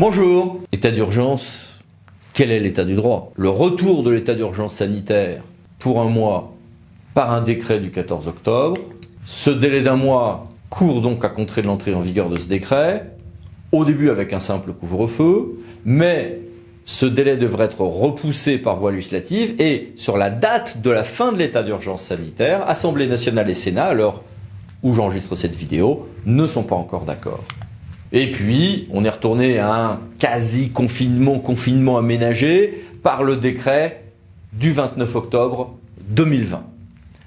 Bonjour. État d'urgence, quel est l'état du droit? Le retour de l'état d'urgence sanitaire pour un mois par un décret du 14 octobre. Ce délai d'un mois court donc à compter de l'entrée en vigueur de ce décret, au début avec un simple couvre-feu, mais ce délai devrait être repoussé par voie législative et sur la date de la fin de l'état d'urgence sanitaire, Assemblée nationale et Sénat, à l'heure où j'enregistre cette vidéo, ne sont pas encore d'accord. Et puis, on est retourné à un quasi-confinement aménagé par le décret du 29 octobre 2020.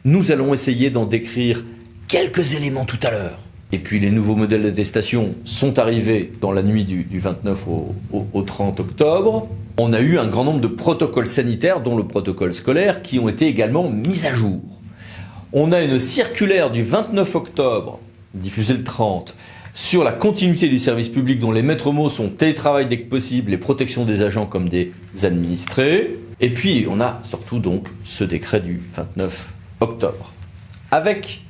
Nous allons essayer d'en décrire quelques éléments tout à l'heure. Et puis les nouveaux modèles d'attestation sont arrivés dans la nuit du 29 au 30 octobre. On a eu un grand nombre de protocoles sanitaires, dont le protocole scolaire, qui ont été également mis à jour. On a une circulaire du 29 octobre, diffusée le 30, sur la continuité du service public dont les maîtres mots sont télétravail dès que possible et protection des agents comme des administrés. Et puis on a surtout donc ce décret du 29 octobre. Avec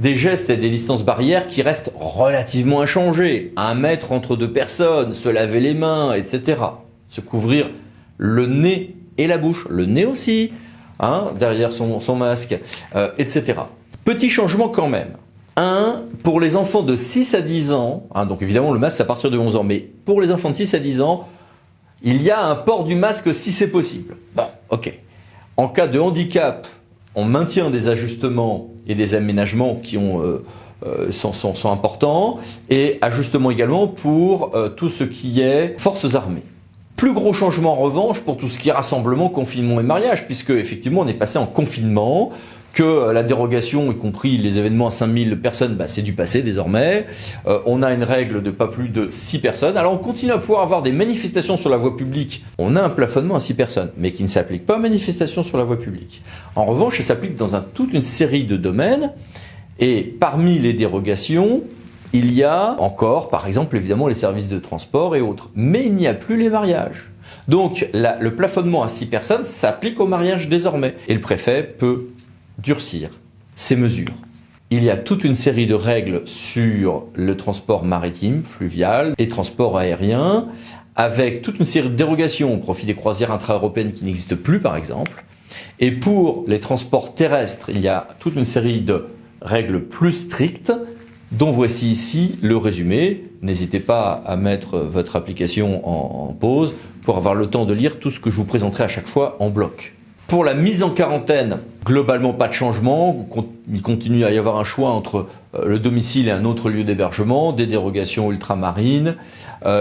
des gestes et des distances barrières qui restent relativement inchangés. 1 mètre entre 2 personnes, se laver les mains, etc. Se couvrir le nez et la bouche. Le nez aussi, derrière son masque, etc. Petit changement quand même. Pour les enfants de 6 à 10 ans, donc évidemment le masque c'est à partir de 11 ans, mais pour les enfants de 6 à 10 ans, il y a un port du masque si c'est possible. Bon, ok. En cas de handicap, on maintient des ajustements et des aménagements qui sont importants, et ajustements également pour tout ce qui est forces armées. Plus gros changement en revanche pour tout ce qui est rassemblement, confinement et mariage, puisque effectivement on est passé en confinement, que la dérogation, y compris les événements à 5000 personnes, c'est du passé désormais. On a une règle de pas plus de 6 personnes. Alors on continue à pouvoir avoir des manifestations sur la voie publique. On a un plafonnement à 6 personnes, mais qui ne s'applique pas aux manifestations sur la voie publique. En revanche, il s'applique dans toute une série de domaines. Et parmi les dérogations, il y a encore, par exemple, évidemment, les services de transport et autres. Mais il n'y a plus les mariages. Donc le plafonnement à 6 personnes s'applique aux mariages désormais. Et le préfet peut durcir ces mesures. Il y a toute une série de règles sur le transport maritime, fluvial, et transport aérien, avec toute une série de dérogations au profit des croisières intra-européennes qui n'existent plus par exemple. Et pour les transports terrestres, il y a toute une série de règles plus strictes, dont voici ici le résumé. N'hésitez pas à mettre votre application en pause pour avoir le temps de lire tout ce que je vous présenterai à chaque fois en bloc. Pour la mise en quarantaine, globalement pas de changement. Il continue à y avoir un choix entre le domicile et un autre lieu d'hébergement, des dérogations ultramarines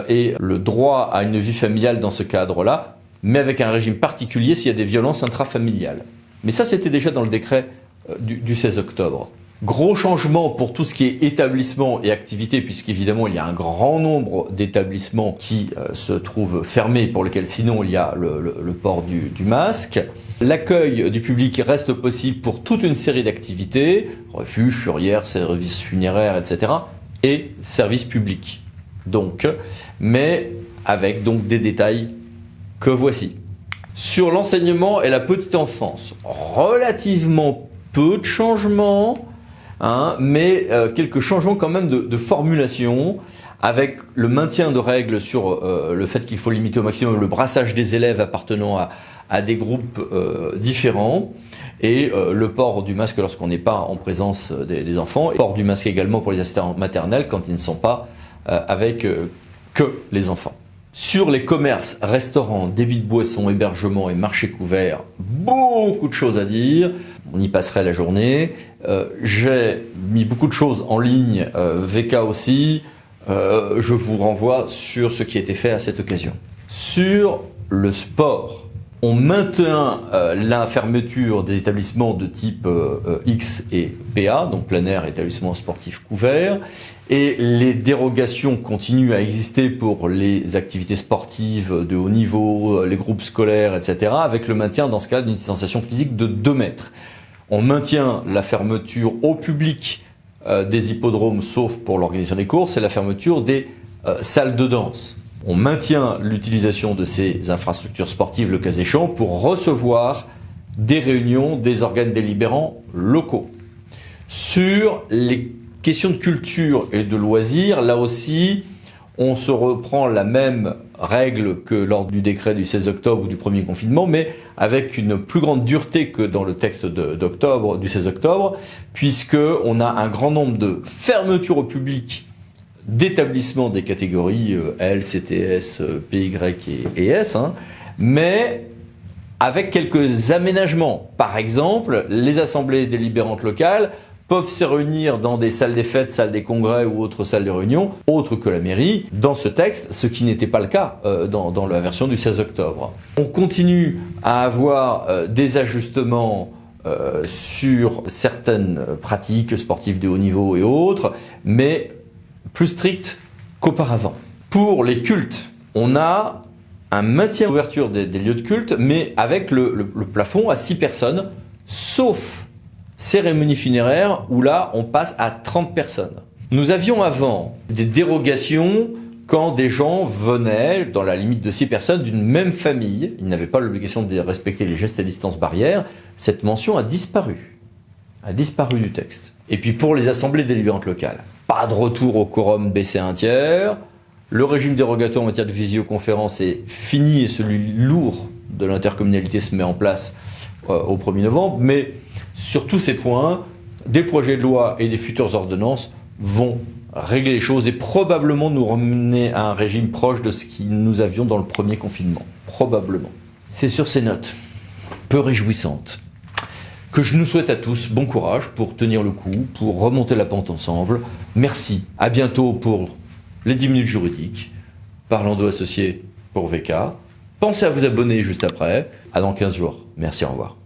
et le droit à une vie familiale dans ce cadre-là, mais avec un régime particulier s'il y a des violences intrafamiliales. Mais ça, c'était déjà dans le décret du 16 octobre. Gros changement pour tout ce qui est établissement et activité, puisqu'évidemment il y a un grand nombre d'établissements qui se trouvent fermés, pour lesquels sinon il y a le port du masque. L'accueil du public reste possible pour toute une série d'activités, refuges, fourrières, services funéraires, etc. et services publics. Donc, mais avec donc des détails que voici. Sur l'enseignement et la petite enfance, relativement peu de changements, mais quelques changements quand même de formulation, avec le maintien de règles sur le fait qu'il faut limiter au maximum le brassage des élèves appartenant à des groupes différents, et le port du masque lorsqu'on n'est pas en présence des enfants, et le port du masque également pour les assistants maternels quand ils ne sont pas avec que les enfants. Sur les commerces, restaurants, débits de boissons, hébergements et marchés couverts, beaucoup de choses à dire. On y passerait la journée. J'ai mis beaucoup de choses en ligne, VK aussi. Je vous renvoie sur ce qui a été fait à cette occasion. Sur le sport, on maintient la fermeture des établissements de type X et PA, donc plein air, établissements sportifs couverts, et les dérogations continuent à exister pour les activités sportives de haut niveau, les groupes scolaires, etc., avec le maintien dans ce cas d'une distanciation physique de 2 mètres. On maintient la fermeture au public des hippodromes, sauf pour l'organisation des courses, et la fermeture des salles de danse. On maintient l'utilisation de ces infrastructures sportives, le cas échéant, pour recevoir des réunions des organes délibérants locaux. Sur les questions de culture et de loisirs, là aussi, on se reprend la même règles que lors du décret du 16 octobre ou du premier confinement, mais avec une plus grande dureté que dans le texte du 16 octobre, puisqu'on a un grand nombre de fermetures au public d'établissements des catégories L, CTS, PY et S, mais avec quelques aménagements. Par exemple, les assemblées délibérantes locales peuvent se réunir dans des salles des fêtes, salles des congrès ou autres salles de réunion, autres que la mairie, dans ce texte, ce qui n'était pas le cas dans la version du 16 octobre. On continue à avoir des ajustements sur certaines pratiques sportives de haut niveau et autres, mais plus strictes qu'auparavant. Pour les cultes, on a un maintien d'ouverture des lieux de culte, mais avec le plafond à 6 personnes, sauf cérémonie funéraire, où là, on passe à 30 personnes. Nous avions avant des dérogations quand des gens venaient, dans la limite de 6 personnes, d'une même famille. Ils n'avaient pas l'obligation de respecter les gestes à distance barrières. Cette mention a disparu du texte. Et puis pour les assemblées délibérantes locales, pas de retour au quorum baissé à 1/3. Le régime dérogatoire en matière de visioconférence est fini et celui lourd de l'intercommunalité se met en place au 1er novembre, mais sur tous ces points, des projets de loi et des futures ordonnances vont régler les choses et probablement nous ramener à un régime proche de ce que nous avions dans le premier confinement. Probablement. C'est sur ces notes peu réjouissantes que je nous souhaite à tous bon courage pour tenir le coup, pour remonter la pente ensemble. Merci, à bientôt pour les 10 minutes juridiques, Parlando associé pour VK. Pensez à vous abonner juste après. À dans 15 jours. Merci, au revoir.